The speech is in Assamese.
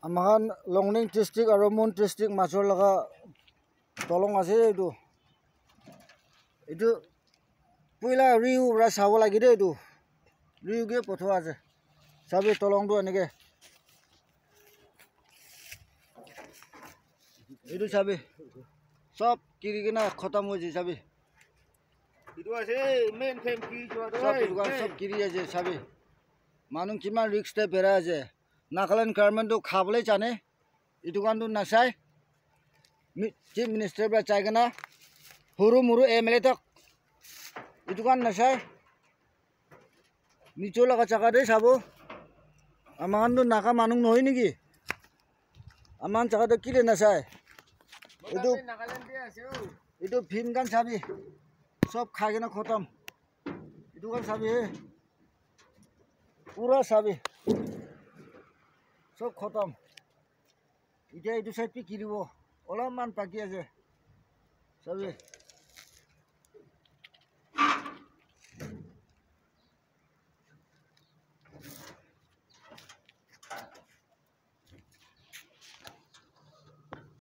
আমাখান লংনিং ডিস্ট্ৰিক্ট আৰু মুন ডিস্ট্ৰিক্ট মাজৰ লগা দলং আছে এইটো এইটো পইলা ৰিউ ৰা চাব লাগি দে এইটো ৰিউকে পঠোৱা আছে চাবি দলংটো এনেকে এইটো চাবি সব কিৰি কিনা খতম হৈ যায় চাবি itu আছে মেইন ফেম কি সব কিৰি আছে চাবি মানুহ কিমান ৰিক্স তে বেৰা আছে নাগালেণ্ড গভৰ্ণমেণ্টটো খাবলৈ জানে এইটো কাৰণটো নাচায় চিফ মিনিষ্টাৰ পৰা চাই কিনা সৰু মৰু MLA তক এইটো কাৰণ নাচায় নিজৰ লগা জাগাতে চাব আমাৰটো নাকা মানুহ নহয় নেকি আমাৰ জাগাতে কিলে নাচায় এইটো ফিল্ম গান চাবি সব খাই কিনে খতম এইটো গান চাবি হে পুৰা চাবি সব খতম এতিয়া এইটো চাইড কি কিৰিব অলপমান বাকী আছে চাবি